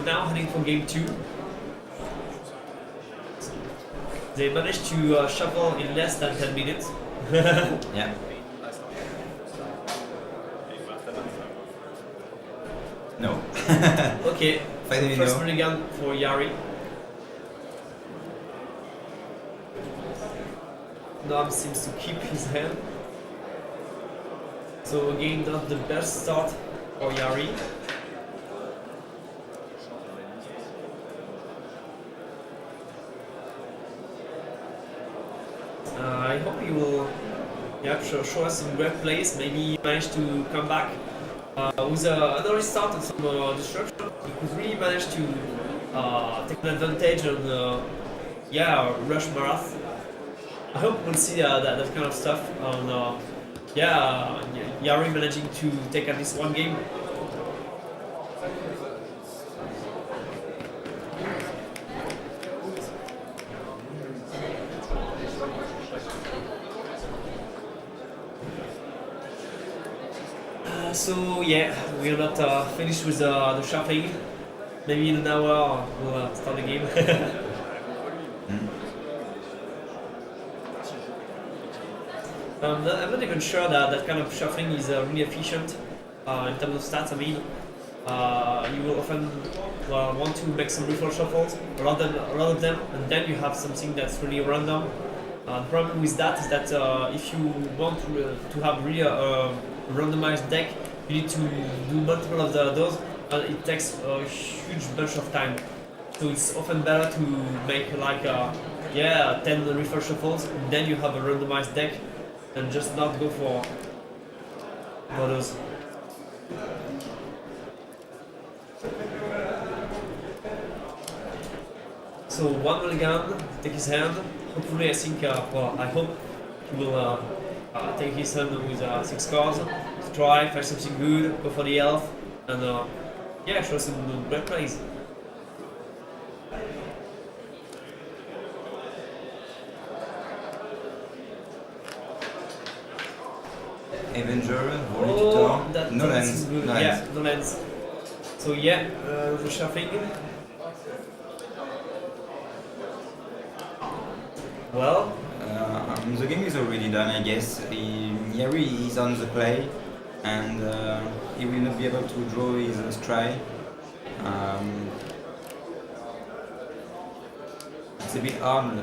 now heading for game 2. They managed to shuffle in less than 10 minutes. Yeah. No. Okay, Finally first no. mulligan for Yari. Noham seems to keep his hand. So again, not the best start for Yari. I hope he will show us some great plays. Maybe manage to come back with another start and some destruction. He could really manage to take an advantage and rush Marath. I hope we'll see that kind of stuff on Yari managing to take at least one game. So yeah, we're not finished with the shuffling. Maybe in an hour we'll start the game. I'm not even sure that kind of shuffling is really efficient in terms of stats. I mean, you will often want to make some refill shuffles, a lot of them, and then you have something that's really random. The problem with that is that if you want to have really a randomized deck, you need to do multiple of those, and it takes a huge bunch of time. So it's often better to make like 10 refill shuffles, and then you have a randomized deck, and just not go for those. So one mulligan, take his hand. Hopefully, I think, I hope he will take his hand with 6 cards to try, find something good, go for the elf, and show some great plays. Avenger, volley to turn. No lands. Yeah, no lands. So yeah, the shuffling. Well, the game is already done, I guess. Yari is on the play, and he will not be able to draw his strike. It's a bit hard.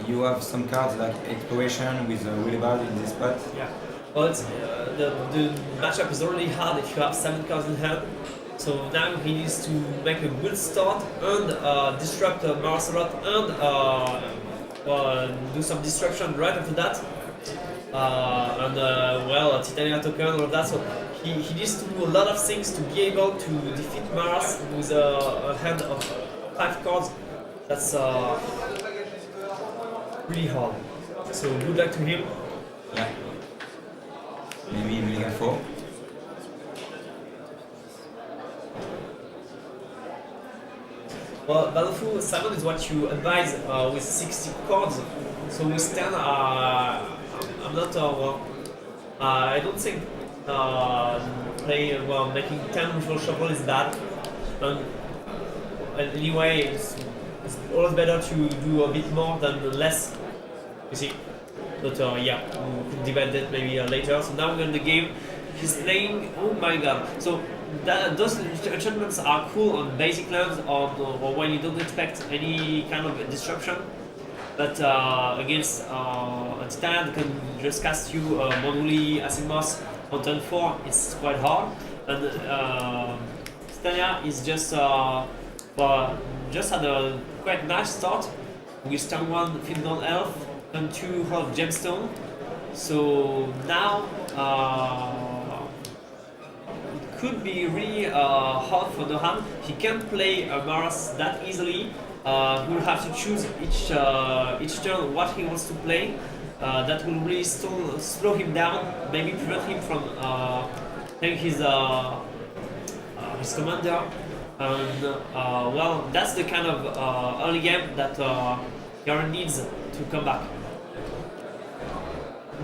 You have some cards like Exploration with Willibald in this spot. Yeah. Well, it's, the matchup is already hard if you have 7 cards in hand. So now he needs to make a good start and disrupt Marath a lot and do some destruction right after that. Titania token, all of that. So he needs to do a lot of things to be able to defeat Marath with a hand of 5 cards. That's really hard. So good luck to him. Yeah. Maybe mulligan 4. Well, Battlefield 7 is what you advise with 60 cards. So with 10, I'm not. I don't think making 10 refill shuffle is bad. Anyway, it's always better to do a bit more than less. You see. But we could debate that maybe later. So now we're in the game. He's playing. Oh my god! So those enchantments are cool on basic lands or when you don't expect any kind of disruption. But against Titania, can just cast you Monoli Asimos on turn 4. It's quite hard. And Titania is just had a quite nice start with turn 1 Field Gone Elf. And 2 Hot Gemstone. So now it could be really hard for Noham. He can't play Marath that easily. He will have to choose each turn what he wants to play. That will really slow him down, maybe prevent him from playing his commander. And that's the kind of early game that Yari needs to come back.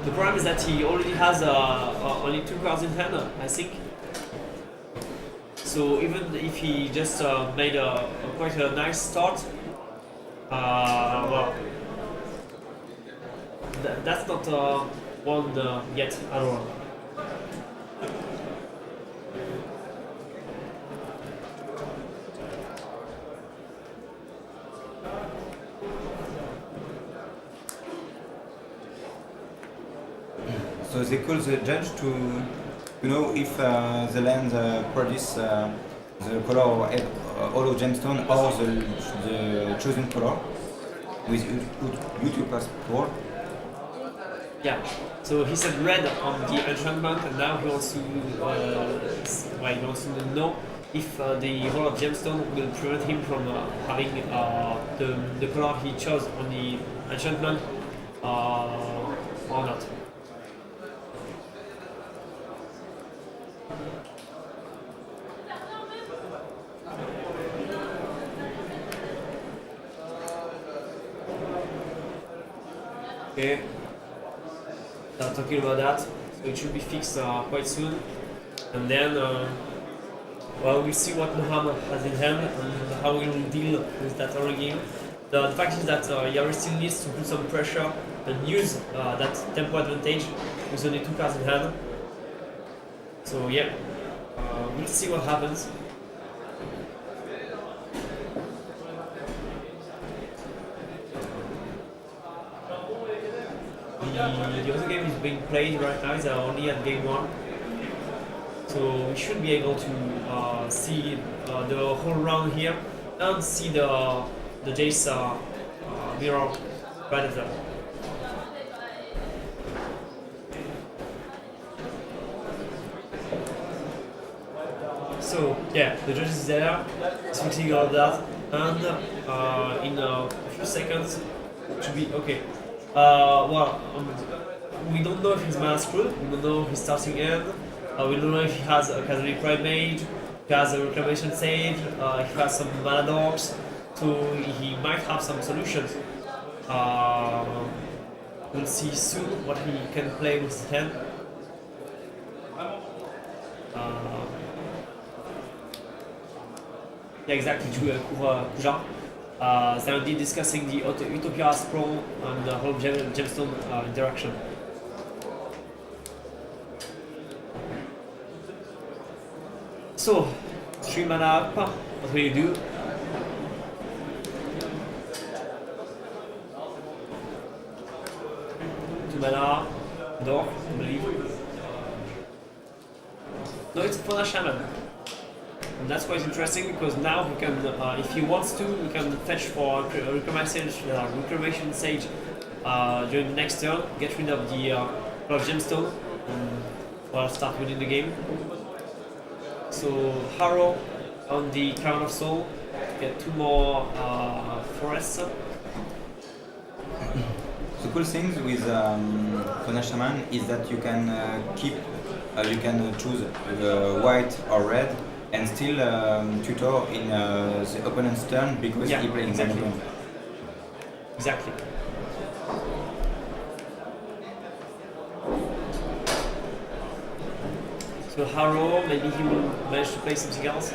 The problem is that he already has only 2 cards in hand, I think. So even if he just made quite a nice start, well, that's not won yet at all. So they call the judge to know if the land produce the color hollow gemstone or the chosen color with YouTube passport. Yeah. So he said red on the enchantment, and now he wants to know if the hollow gemstone will prevent him from having the color he chose on the enchantment or not. Okay, talking about that, so it should be fixed quite soon, and then well, we'll see what Noham has in hand and how he will deal with that early game. The fact is that Yari still needs to put some pressure and use that tempo advantage with only 2 cards in hand. So yeah, we'll see what happens. The other game is being played right now, is only at game 1. So we should be able to see the whole round here and see the Jace mirror right after. So yeah, the judge is there, switching all of that, and in a few seconds it should be okay. Well, we don't know if he's mana screwed, we don't know if he's starting end, we don't know if he has a Kazari Prime Mage, if he has a Reclamation Sage, if he has some mana dogs, so he might have some solutions. We'll see soon what he can play with his hand. Yeah, exactly, Kuja. They're indeed discussing the Utopia Scroll and the whole gemstone interaction. So, 3 mana up, what will you do? Two mana, door, I believe. No, it's Fauna Shaman. And that's quite interesting because now he can, if he wants to, he can fetch for Reclamation Sage during the next turn, get rid of the Gemstone, and start winning the game. So Harrow on the Crown of Soul, get 2 more forests. The cool thing with Fauna Shaman is that you can you can choose white or red and still tutor in the opponent's turn because he plays exactly. in Exactly. So Harrow, maybe he will manage to play something else.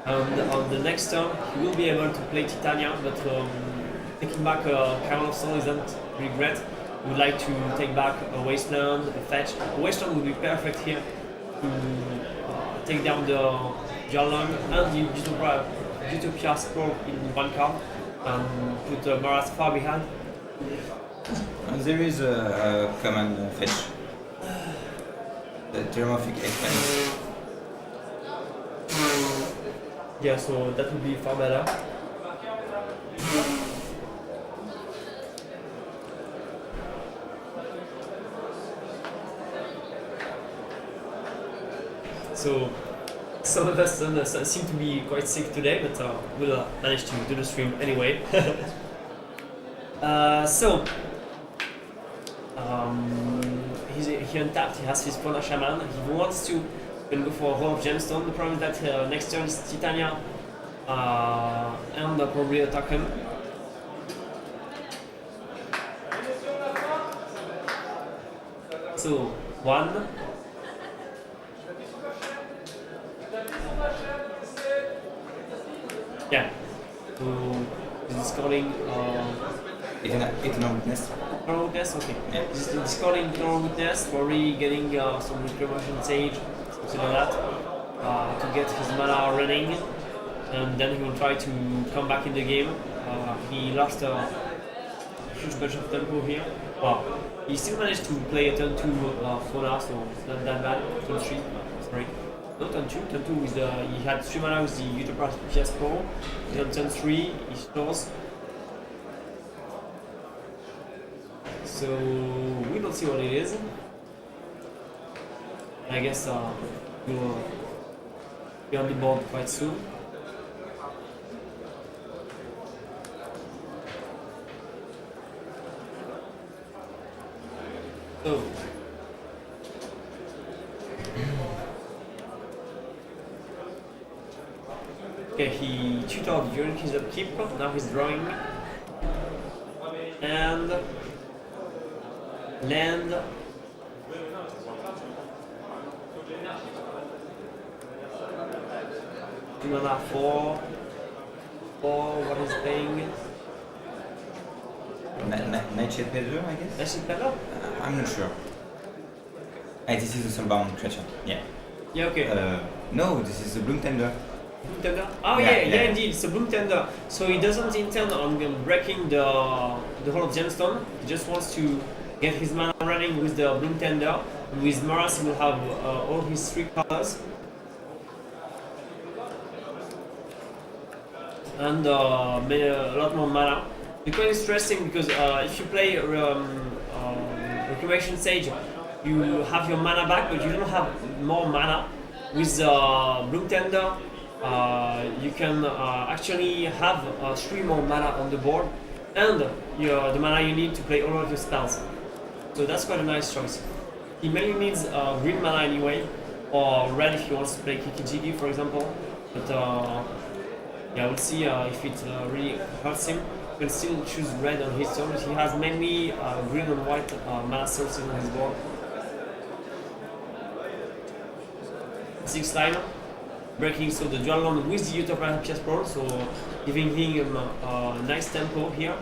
And on the next turn, he will be able to play Titania, but taking back a Crown of Soul isn't really great. He would like to take back a Wasteland, a fetch. A Wasteland would be perfect here to take down the Jarlung and the Utopia Scroll in 1 card and put Marath far behind. There is a common fetch. The Terramorphic Expand. Yeah, so that would be far better. So some of us seem to be quite sick today, but we'll manage to do the stream anyway. He untapped, he has his Fauna Shaman, he wants to go for a Hall of Gemstone. The problem is that next turn is Titania and probably attack him. So 1, Yeah. So is discarding Eternal Witness. Eternal Witness. Okay. Yeah. Is discarding Eternal Witness, probably getting some Reclamation Sage, something like that, to get his mana running, and then he will try to come back in the game. He lost a huge bunch of tempo here. Well, he still managed to play a turn 2 Fauna, so it's not that bad. Turn 3, sorry. No, turn 2. Turn 2 with the, he had 3 mana with the Utopia PS Pro. Then turn 3, he stores. So we don't see what it is. I guess we'll be on the board quite soon. So okay, he tutored during his upkeep, now he's drawing. And land. Two mana 4. What is paying? Nightshade Peddler, I guess? Nightshade Peddler? I'm not sure. This is a soulbound creature. Yeah. Yeah, okay. No, this is a Bloom Tender. Bloom Tender? Oh yeah, indeed, it's a Bloom Tender. So he doesn't intend on breaking the Hall of Gemstone. He just wants to get his mana running with the Bloom Tender. With Marath, he will have all his 3 colors. And a lot more mana. It's quite interesting because if you play Reclamation Sage, you have your mana back, but you don't have more mana. With Bloom Tender, you can actually have 3 more mana on the board, and the mana you need to play all of your spells. So that's quite a nice choice. He mainly needs green mana anyway, or red if he wants to play Kiki for example. But yeah, we'll see if it really hurts him. You can still choose red on his turn. He has mainly green and white mana sources on his board. 6 line, breaking so the dual land with the Utopia PS Pro, so giving him a nice tempo here.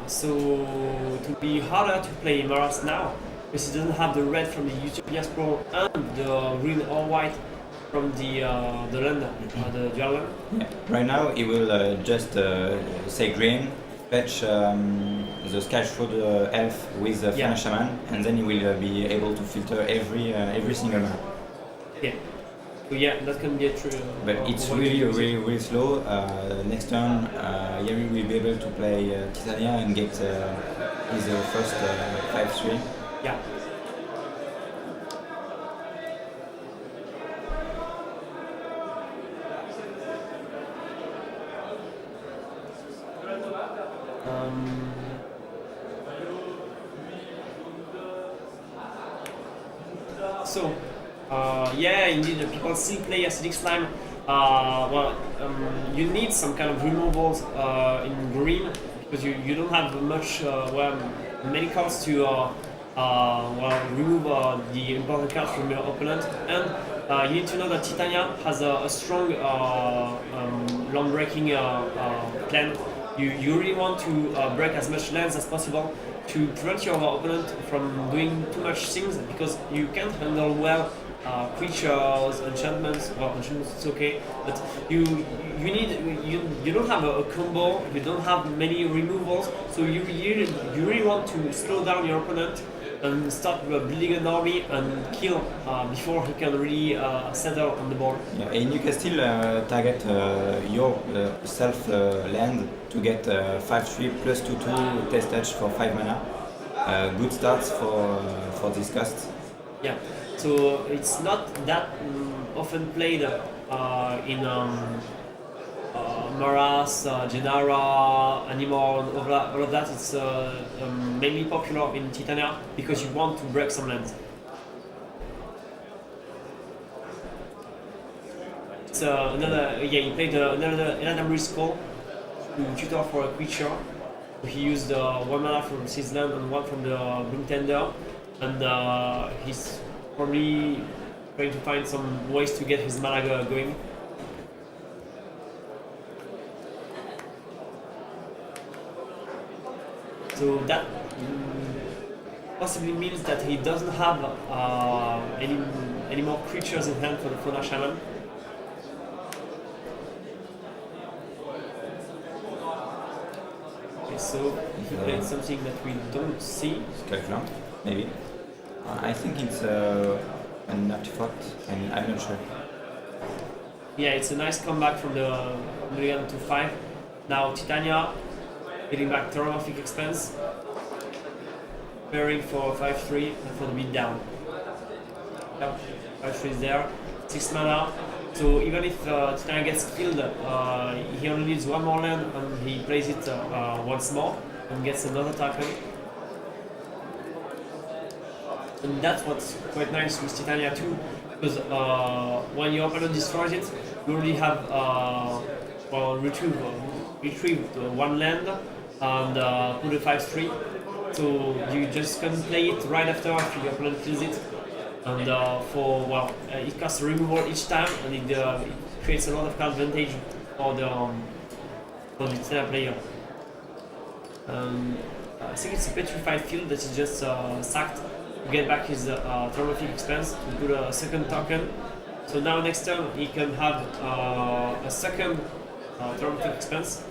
So it will be harder to play Marath now because he doesn't have the red from the Utopia PS Pro and the green or white from the land, the dual land. Yeah. Right now he will just say green, fetch the Skyshroud elf with the Fana Shaman, and then he will be able to filter every single mana. Yeah. So yeah, that can be a true. But it's really slow. Next turn, Yari will be able to play Titania and get his first 5/3. Yeah. So, yeah, indeed, people still play Acidic Slime. You need some kind of removals in green because you don't have much, many cards to remove the important cards from your opponent. And you need to know that Titania has a strong land breaking plan. You really want to break as much lands as possible to prevent your opponent from doing too much things because you can't handle well creatures, enchantments. Well, enchantments it's okay, but you don't have a combo. You don't have many removals, so you really want to slow down your opponent and start building an army and kill before he can really settle on the board. Yeah, and you can still target your self land to get 5/3 plus 2/2 test touch for 5 mana. Good starts for this cast. Yeah, so it's not that often played in Marath, Genara, Animal, all of that. It's mainly popular in Titania because you want to break some lands. It's he played another Eladamri's Call to tutor for a creature. He used 1 mana from his land and 1 from the Bloom Tender, and he's probably trying to find some ways to get his mana going. So that possibly means that he doesn't have any more creatures in hand for the Fauna Shaman. Okay, so he played something that we don't see. Calculant, maybe. I think it's an artifact, and I'm not sure. Yeah, it's a nice comeback from the Mulligan to 5. Now Titania getting back Terramorphic Expense, preparing for 5-3 and for the beat down. Yep, 5-3 is there, 6 mana. So even if Titania gets killed, he only needs one more land and he plays it once more and gets another token. And that's what's quite nice with Titania too, because when your opponent destroys it, you already have retrieve one land and put a 5-3. So you just can play it right after your opponent kills it. And it costs a removal each time, and it creates a lot of card advantage for the Titania player. I think it's a petrified field that is just sacked to get back his Terramorphic Expense to put a second token. So now next turn he can have a second Terramorphic Expense.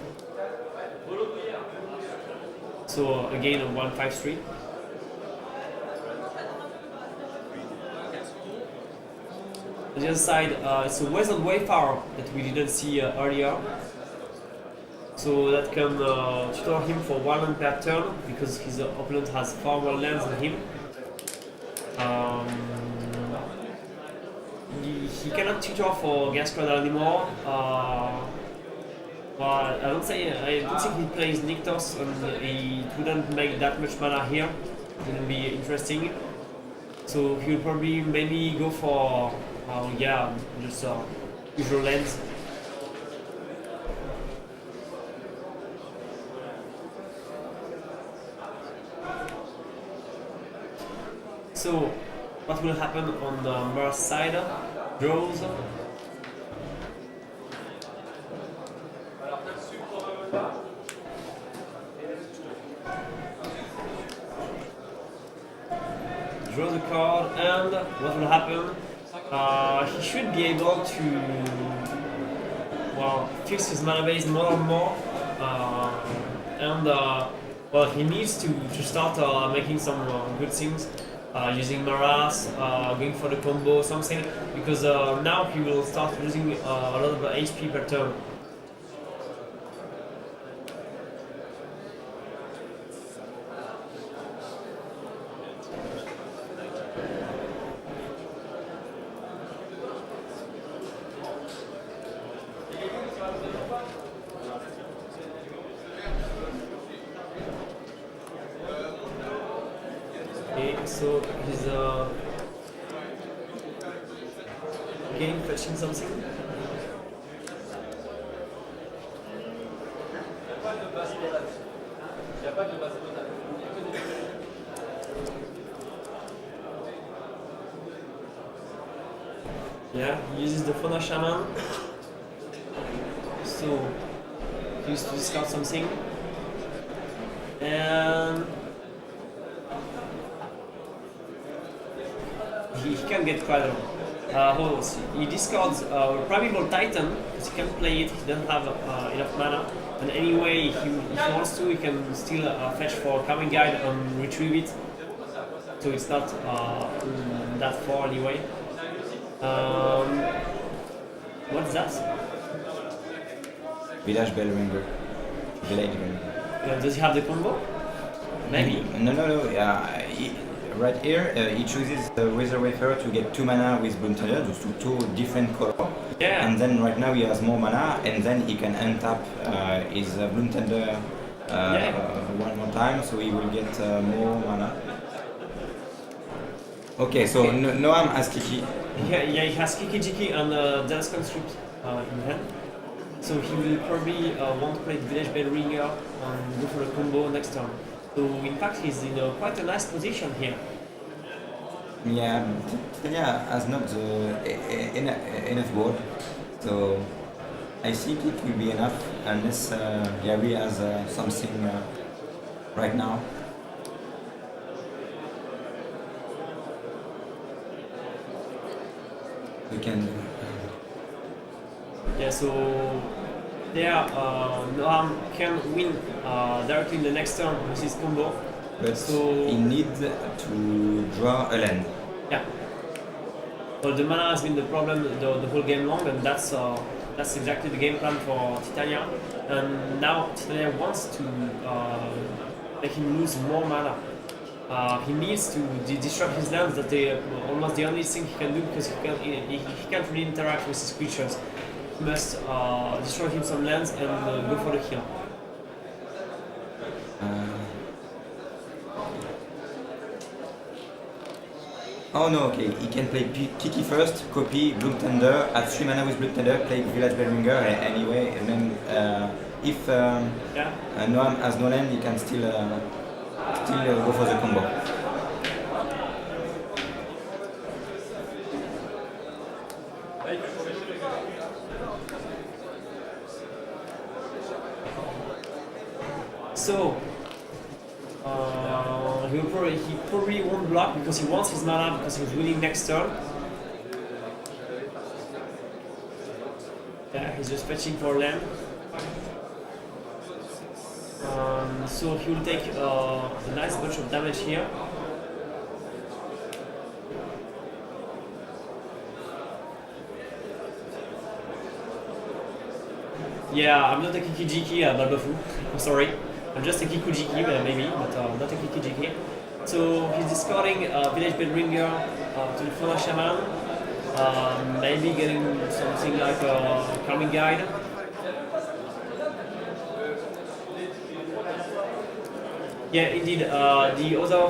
So again a 1-5-3. On the other side, it's a Wizard Wayfarer that we didn't see earlier. So that can tutor him for 1 land per turn because his opponent has 4 more lands than him. He cannot tutor for Gas Cradle anymore. I don't think he plays Nyctos, and he wouldn't make that much mana here. It wouldn't be interesting. So he'll probably maybe go for just usual lands. So what will happen on the Marath side? Draws. Draw the card, and what will happen? He should be able to fix his mana base more and more, he needs to start making some good things. Using Marath, going for the combo, something, because now he will start losing a lot of HP per turn. So he's again fetching something. Yeah, he uses the Fauna Shaman. So he used to discard something. And he can get Cradle. He discards Primeval Titan because he can't play it, he doesn't have enough mana. And anyway, if he wants to, he can still fetch for Coming Guide and retrieve it. So it's not that far anyway. What's that? Village Bell Ringer. Village Ringer. Does he have the combo? Maybe. No. Yeah. Right here, he chooses the Wizard Wayfarer to get 2 mana with Bloom Thunder, just two different colors. Yeah. And then right now he has more mana, and then he can untap his Bloom Thunder one more time, so he will get more mana. Okay, so Noham has Kiki. Yeah, he has Kiki Jiki and Dance Construct in hand. So he will probably want to play Village Bell Ringer and go for a combo next turn. So in fact he's in quite a nice position here. Yeah, Titania has not enough board, so I think it will be enough unless Yari has something right now. We can. Yeah, so there Noham can win directly in the next turn with his combo. But So he needs to draw a land. yeah. Well, the mana has been the problem the whole game long, and that's exactly the game plan for Titania. And now Titania wants to make him lose more mana. He needs to disrupt his lands. That's almost the only thing he can do, because he can't really interact with his creatures. He must destroy him some lands and go for the kill. Oh no, okay, he can play Kiki first, copy Bloom Thunder, at 3 mana with Bloom Thunder, play Village Bellringer anyway, and then if Noham has no land, he can still go for the combo. So he probably won't block because he wants his mana, because he's winning next turn. Yeah, he's just fetching for land. So he will take a nice bunch of damage here. Yeah, I'm not a Kiki-Jiki Balbafu. I'm sorry. I'm just a Kiku-Jiki maybe, but not a Kiki-Jiki. So he's discarding Village Bellringer to the Fauna Shaman. Maybe getting something like a Calming Guide. Yeah, indeed. The other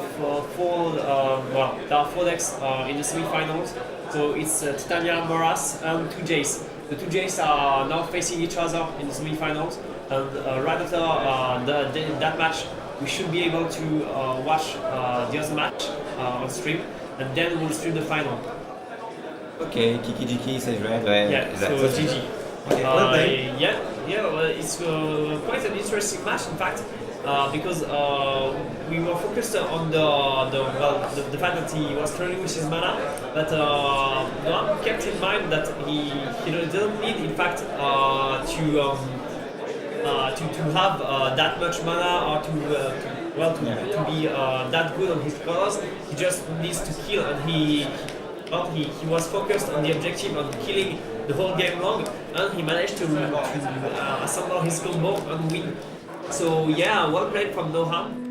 four, there are 4 decks in the semi-finals. So it's Titania, Marath, and 2 Jace. The 2 Jace are now facing each other in the semi-finals, and right after that match, we should be able to watch the other match on stream, and then we'll stream the final. Okay, Kiki-Jiki says red. Yeah, so GG. Okay, well played. Well, it's quite an interesting match, in fact. Because we were focused on the fact that he was training with his mana, but Noham kept in mind that he doesn't need, in fact, to have that much mana or to be that good on his colors. He just needs to kill, and he was focused on the objective of killing the whole game long, and he managed to assemble his combo and win. So yeah, well played from Noham.